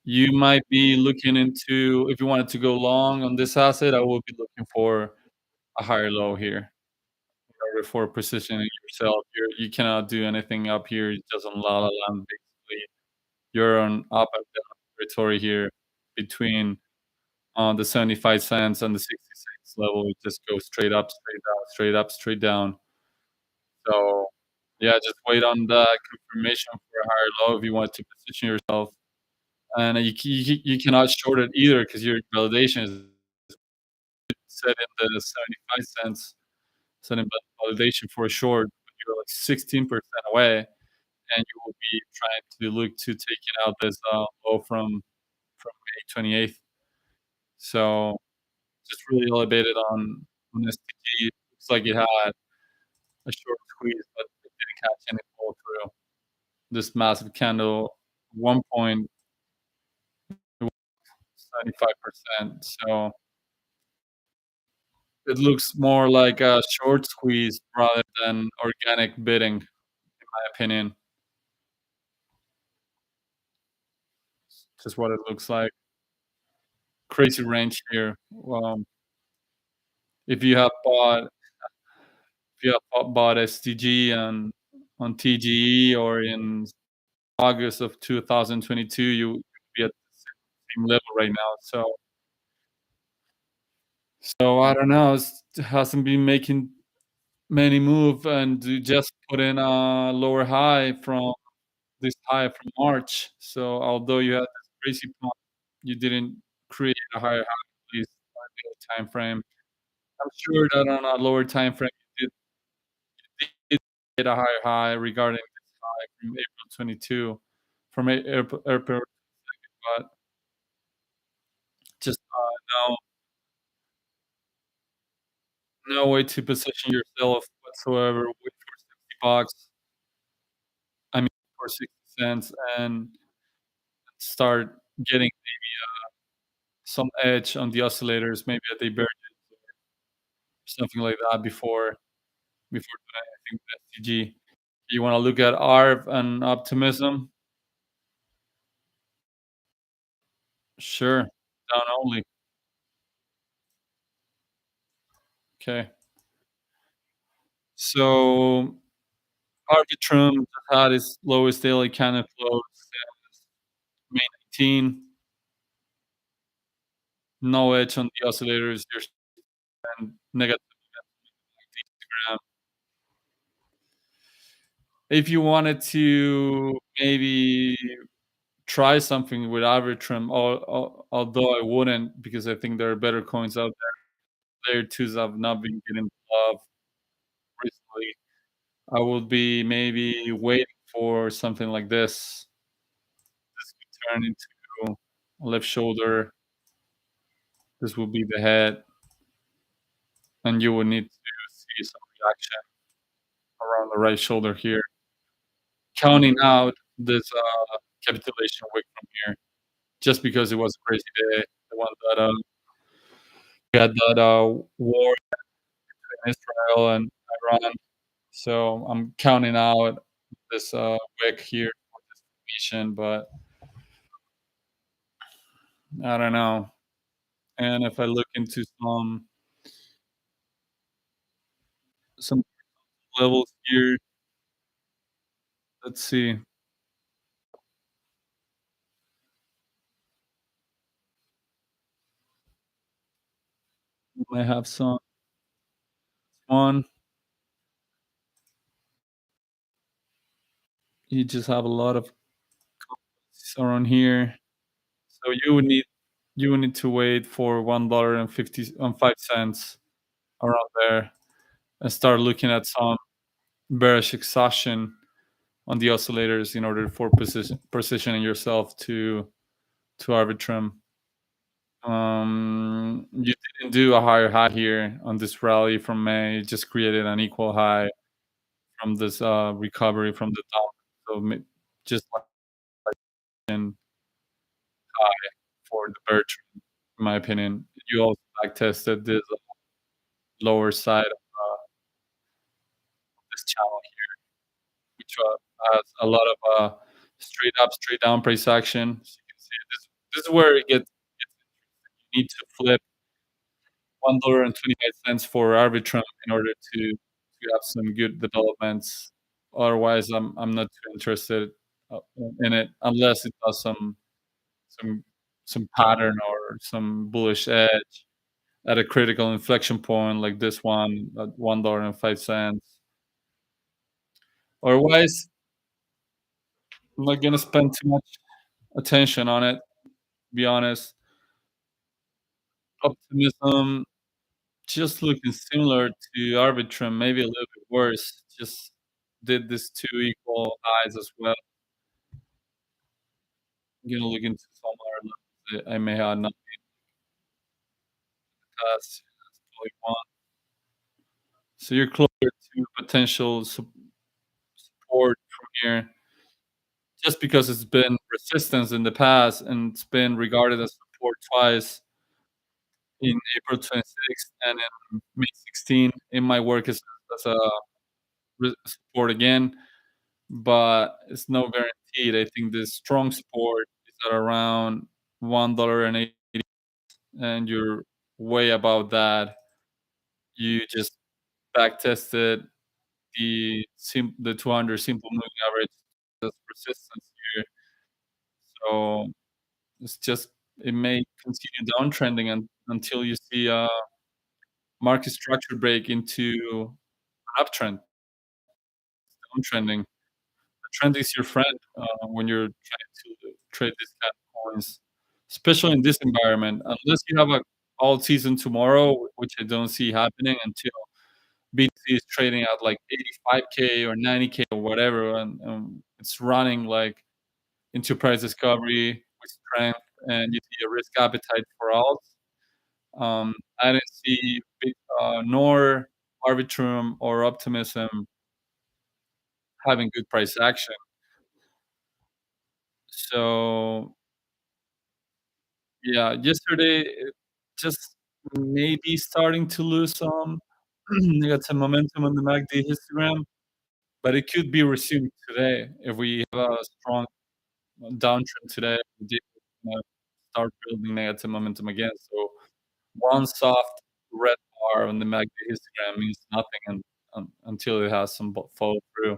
You might be looking into, if you wanted to go long on this asset, I would be looking for a higher low here in order for positioning yourself. You cannot do anything up here. It's just on La La Land, basically. You're on up and down territory here between the 75 cents and the 66 level. It just goes straight up, straight down, straight up, straight down. So yeah, just wait on the confirmation for a higher low if you want to position yourself. And you cannot short it either because your validation is set in the 75 cents, set in validation for a short, but you're like 16% away, and you will be trying to look to taking out this low from May 28th. So just really elevated on STG. Looks like it had a short squeeze, but it didn't catch any pull through. This massive candle, one point, it was 75%. So it looks more like a short squeeze rather than organic bidding, in my opinion. Just what it looks like. Crazy range here. If you have bought STG on TGE or in August of 2022, you would be at the same level right now. So I don't know. It hasn't been making many move, and you just put in a lower high from this high from March. So although you had this crazy pump, you didn't create a higher high, at least on a daily time frame. I'm sure that on a lower time frame, you did get a higher high regarding this high from April 22, from April, but just no way to position yourself whatsoever. Wait for 60 bucks. I mean, for 60 cents, and start getting some edge on the oscillators, maybe at the divergence or something like that before doing anything with STG. You wanna look at ARB and optimism? Sure. Down only. Okay. So Arbitrum just had its lowest daily candle close since May 19. No edge on the oscillators. You're and negative ground. If you wanted to maybe try something with Arbitrum, although I wouldn't because I think there are better coins out there. Layer 2s have not been getting love recently. I would be maybe waiting for something like this. This could turn into a left shoulder. This will be the head, and you will need to see some reaction around the right shoulder here. Counting out this capitulation wick from here, just because it was a crazy day, the one that we had that war in Israel and Iran. So I'm counting out this wick here for this formation, but I don't know. And if I look into some levels here, let's see. I have some one. You just have a lot of around here. So you would need to wait for $1.55 around there and start looking at some bearish exhaustion on the oscillators in order for positioning yourself to Arbitrum. You didn't do a higher high here on this rally from May. You just created an equal high from this recovery from the top. So just like in high for the bear trend, in my opinion. You also back tested this lower side of this channel here, which has a lot of straight up, straight down price action. As you can see, this is where it gets you need to flip $1.25 for Arbitrum in order to have some good developments. Otherwise, I'm not too interested uh, in it unless it does some some pattern or some bullish edge at a critical inflection point like this one at $1.05. Otherwise, I'm not gonna spend too much attention on it, to be honest. Optimism just looking similar to Arbitrum, maybe a little bit worse. Just did this 2 equal highs as well. I'm gonna look into some other levels that I may have not passed. That's probably one. So you're closer to potential support from here just because it's been resistance in the past and it's been regarded as support twice in April 26th and in May 16. It might work as a support again, but it's no guaranteed. I think the strong support is at around $1.80, and you're way above that. You just back tested the 200 simple moving average as resistance here. So it's just it may continue downtrending until you see a market structure break into an uptrend. Downtrending. The trend is your friend when you're trying to trade this kind of coins, especially in this environment. Unless you have a all season tomorrow, which I don't see happening until BTC is trading at like 85K or 90K or whatever, and it's running like into price discovery with strength, and you see a risk appetite for alts. I didn't see nor Arbitrum or Optimism having good price action. So yeah, yesterday it just maybe starting to lose some negative momentum on the MACD histogram, but it could be resumed today if we have a strong downtrend today. We did start building negative momentum again. So one soft red bar on the MACD histogram means nothing until it has some follow through.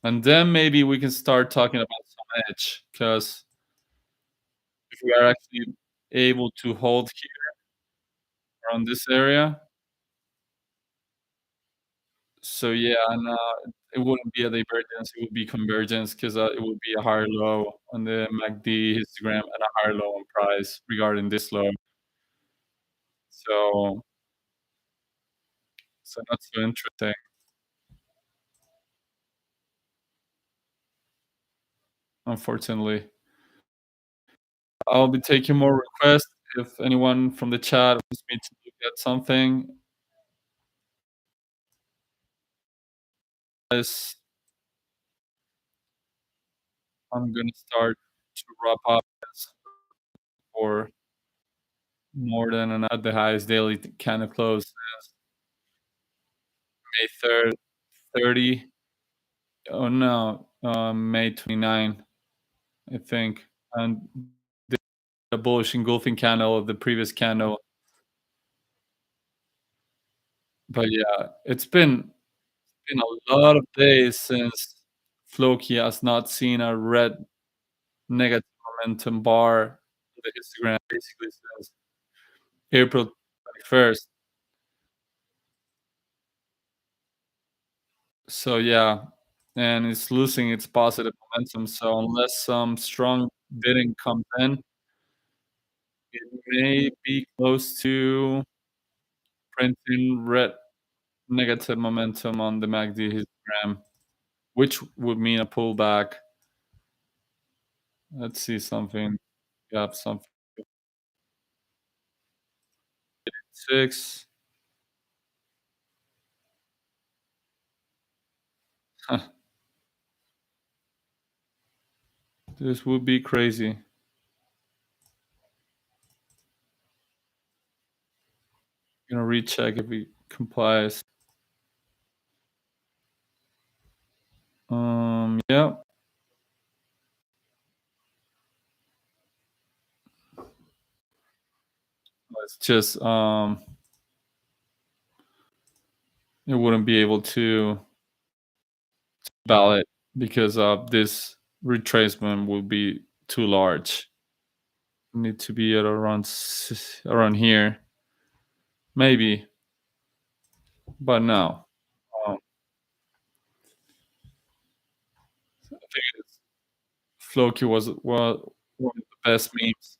And then maybe we can start talking about some edge, because if we are actually able to hold here around this area, so yeah, and it wouldn't be a divergence, it would be convergence, because it would be a higher low on the MACD histogram and a higher low on price regarding this low. So that's so interesting, unfortunately. I'll be taking more requests. If anyone from the chat wants me to look at something, this I'm gonna start to wrap up this for more than an at the highest daily candle close is May 3rd, 30. Oh no, May 29, I think. And the bullish engulfing candle of the previous candle. But yeah, it's been a lot of days since Floki has not seen a red negative momentum bar on the histogram basically since April 21st. So yeah, and it's losing its positive momentum. So unless some strong bidding comes in, it may be close to printing red negative momentum on the MACD histogram, which would mean a pullback. Let's see something. We have something 6. This would be crazy. Gonna recheck if it complies. Yeah. It's just it wouldn't be able to ballot because this retracement will be too large. Need to be at around here, maybe, but no. Um, I think Floki was one of the best memes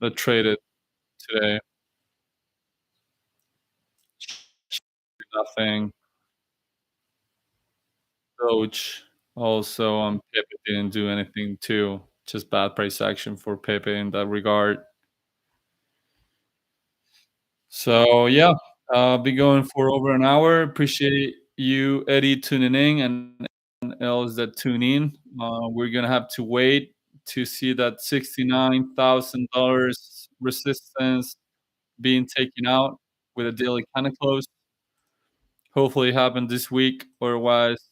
that traded today. Nothing. Doge also Pepe didn't do anything too. Just bad price action for Pepe in that regard. So yeah, be going for over an hour. Appreciate you, Eddie, tuning in, and everyone else that tune in. We're gonna have to wait to see that $69,000 resistance being taken out with a daily candle close. Hopefully, it happen this week. Otherwise,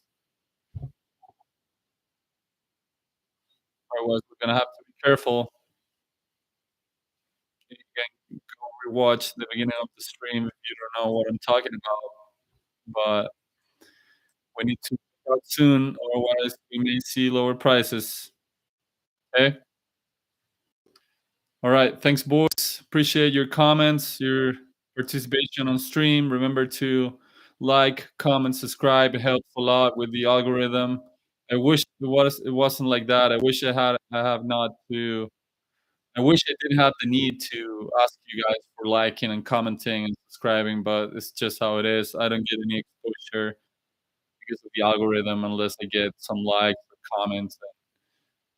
we're gonna have to be careful. You can go rewatch the beginning of the stream if you don't know what I'm talking about. But we need to out soon, otherwise we may see lower prices. Okay. All right. Thanks, boys. Appreciate your comments, your participation on stream. Remember to like, comment, subscribe. It helps a lot with the algorithm. I wish it wasn't like that. I wish I didn't have the need to ask you guys for liking and commenting and subscribing, but it's just how it is. I don't get any exposure because of the algorithm unless I get some likes or comments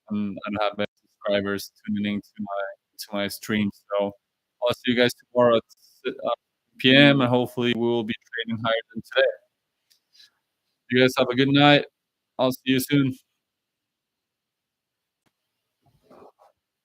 and have many subscribers tuning in to my stream. So I'll see you guys tomorrow at PM, and hopefully we will be trading higher than today. You guys have a good night. I'll see you soon.